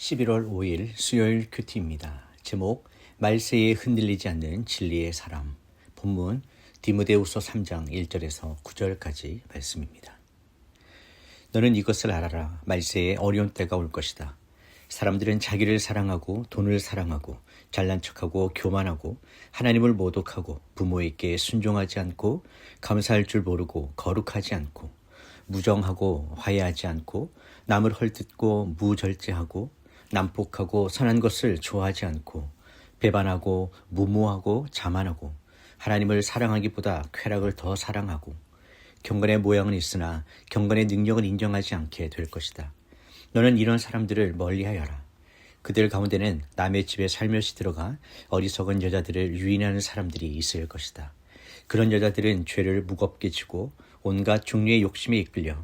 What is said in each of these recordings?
11월 5일 수요일 큐티입니다. 제목 말세에 흔들리지 않는 진리의 사람. 본문 디모데후서 3장 1절에서 9절까지 말씀입니다. 너는 이것을 알아라. 말세에 어려운 때가 올 것이다. 사람들은 자기를 사랑하고 돈을 사랑하고 잘난 척하고 교만하고 하나님을 모독하고 부모에게 순종하지 않고 감사할 줄 모르고 거룩하지 않고 무정하고 화해하지 않고 남을 헐뜯고 무절제하고 난폭하고 선한 것을 좋아하지 않고 배반하고 무모하고 자만하고 하나님을 사랑하기보다 쾌락을 더 사랑하고 경건의 모양은 있으나 경건의 능력은 인정하지 않게 될 것이다. 너는 이런 사람들을 멀리하여라. 그들 가운데는 남의 집에 살며시 들어가 어리석은 여자들을 유인하는 사람들이 있을 것이다. 그런 여자들은 죄를 무겁게 지고 온갖 종류의 욕심에 이끌려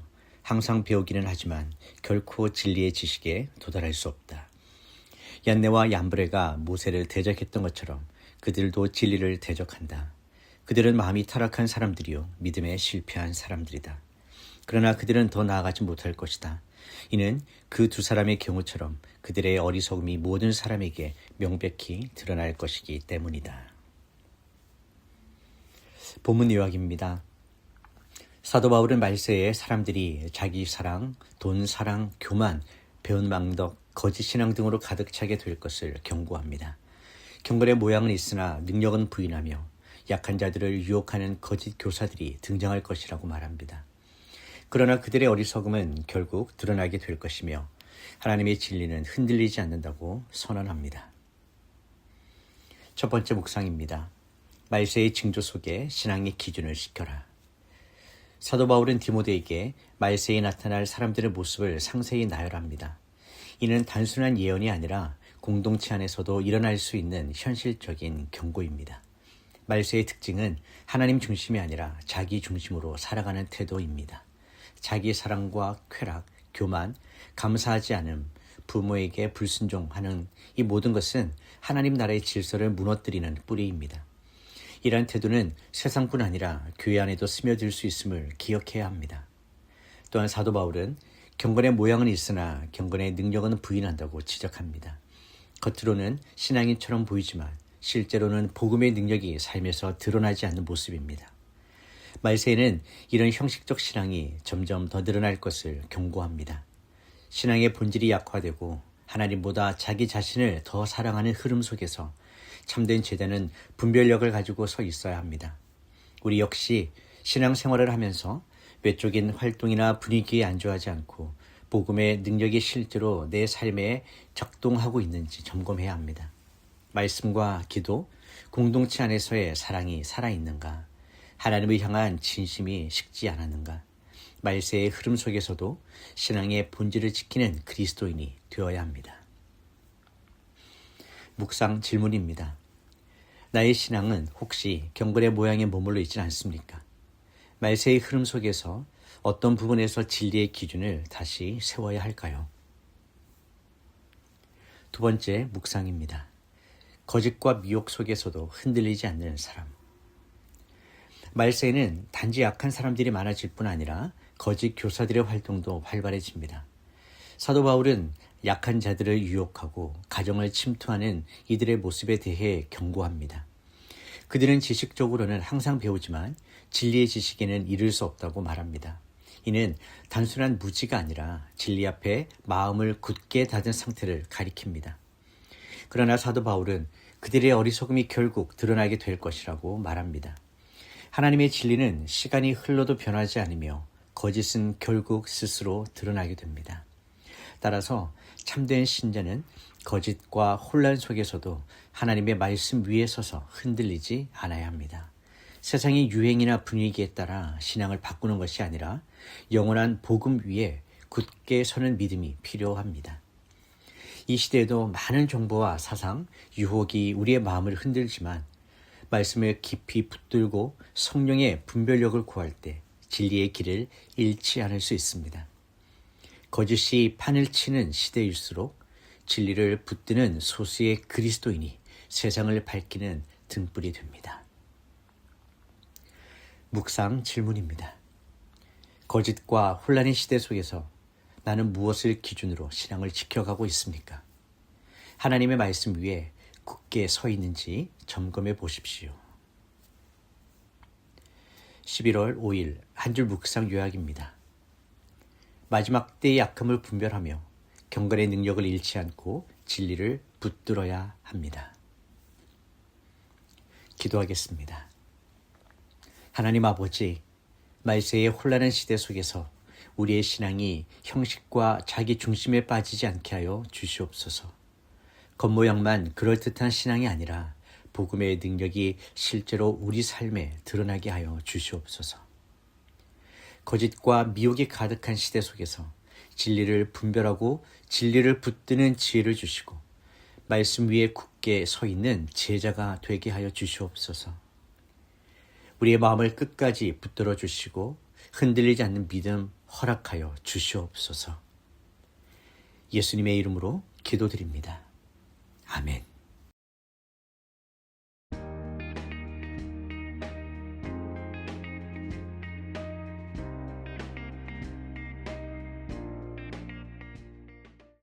항상 배우기는 하지만 결코 진리의 지식에 도달할 수 없다. 얀네와 얀브레가 모세를 대적했던 것처럼 그들도 진리를 대적한다. 그들은 마음이 타락한 사람들이요 믿음에 실패한 사람들이다. 그러나 그들은 더 나아가지 못할 것이다. 이는 그 두 사람의 경우처럼 그들의 어리석음이 모든 사람에게 명백히 드러날 것이기 때문이다. 본문 요약입니다. 사도 바울은 말세에 사람들이 자기 사랑, 돈 사랑, 교만, 배은망덕, 거짓 신앙 등으로 가득 차게 될 것을 경고합니다. 경건의 모양은 있으나 능력은 부인하며 약한 자들을 유혹하는 거짓 교사들이 등장할 것이라고 말합니다. 그러나 그들의 어리석음은 결국 드러나게 될 것이며 하나님의 진리는 흔들리지 않는다고 선언합니다. 첫 번째 묵상입니다. 말세의 징조 속에 신앙의 기준을 지켜라. 사도 바울은 디모데에게 말세에 나타날 사람들의 모습을 상세히 나열합니다. 이는 단순한 예언이 아니라 공동체 안에서도 일어날 수 있는 현실적인 경고입니다. 말세의 특징은 하나님 중심이 아니라 자기 중심으로 살아가는 태도입니다. 자기 사랑과 쾌락, 교만, 감사하지 않음, 부모에게 불순종하는 이 모든 것은 하나님 나라의 질서를 무너뜨리는 뿌리입니다. 이러한 태도는 세상뿐 아니라 교회 안에도 스며들 수 있음을 기억해야 합니다. 또한 사도 바울은 경건의 모양은 있으나 경건의 능력은 부인한다고 지적합니다. 겉으로는 신앙인처럼 보이지만 실제로는 복음의 능력이 삶에서 드러나지 않는 모습입니다. 말세에는 이런 형식적 신앙이 점점 더 늘어날 것을 경고합니다. 신앙의 본질이 약화되고 하나님보다 자기 자신을 더 사랑하는 흐름 속에서 참된 제자는 분별력을 가지고 서 있어야 합니다. 우리 역시 신앙생활을 하면서 외적인 활동이나 분위기에 안주하지 않고 복음의 능력이 실제로 내 삶에 작동하고 있는지 점검해야 합니다. 말씀과 기도, 공동체 안에서의 사랑이 살아있는가? 하나님을 향한 진심이 식지 않았는가? 말세의 흐름 속에서도 신앙의 본질을 지키는 그리스도인이 되어야 합니다. 묵상 질문입니다. 나의 신앙은 혹시 경건의 모양에 머물러 있지 않습니까? 말세의 흐름 속에서 어떤 부분에서 진리의 기준을 다시 세워야 할까요? 두 번째 묵상입니다. 거짓과 미혹 속에서도 흔들리지 않는 사람. 말세에는 단지 약한 사람들이 많아질 뿐 아니라 거짓 교사들의 활동도 활발해집니다. 사도 바울은 약한 자들을 유혹하고 가정을 침투하는 이들의 모습에 대해 경고합니다. 그들은 지식적으로는 항상 배우지만 진리의 지식에는 이를 수 없다고 말합니다. 이는 단순한 무지가 아니라 진리 앞에 마음을 굳게 닫은 상태를 가리킵니다. 그러나 사도 바울은 그들의 어리석음이 결국 드러나게 될 것이라고 말합니다. 하나님의 진리는 시간이 흘러도 변하지 않으며 거짓은 결국 스스로 드러나게 됩니다. 따라서 참된 신자는 거짓과 혼란 속에서도 하나님의 말씀 위에 서서 흔들리지 않아야 합니다. 세상의 유행이나 분위기에 따라 신앙을 바꾸는 것이 아니라 영원한 복음 위에 굳게 서는 믿음이 필요합니다. 이 시대에도 많은 정보와 사상, 유혹이 우리의 마음을 흔들지만 말씀을 깊이 붙들고 성령의 분별력을 구할 때 진리의 길을 잃지 않을 수 있습니다. 거짓이 판을 치는 시대일수록 진리를 붙드는 소수의 그리스도인이 세상을 밝히는 등불이 됩니다. 묵상 질문입니다. 거짓과 혼란의 시대 속에서 나는 무엇을 기준으로 신앙을 지켜가고 있습니까? 하나님의 말씀 위에 굳게 서 있는지 점검해 보십시오. 11월 5일 한 줄 묵상 요약입니다. 마지막 때의 약함을 분별하며 경건의 능력을 잃지 않고 진리를 붙들어야 합니다. 기도하겠습니다. 하나님 아버지, 말세의 혼란한 시대 속에서 우리의 신앙이 형식과 자기 중심에 빠지지 않게 하여 주시옵소서. 겉모양만 그럴듯한 신앙이 아니라 복음의 능력이 실제로 우리 삶에 드러나게 하여 주시옵소서. 거짓과 미혹이 가득한 시대 속에서 진리를 분별하고 진리를 붙드는 지혜를 주시고 말씀 위에 굳게 서 있는 제자가 되게 하여 주시옵소서. 우리의 마음을 끝까지 붙들어 주시고 흔들리지 않는 믿음 허락하여 주시옵소서. 예수님의 이름으로 기도드립니다.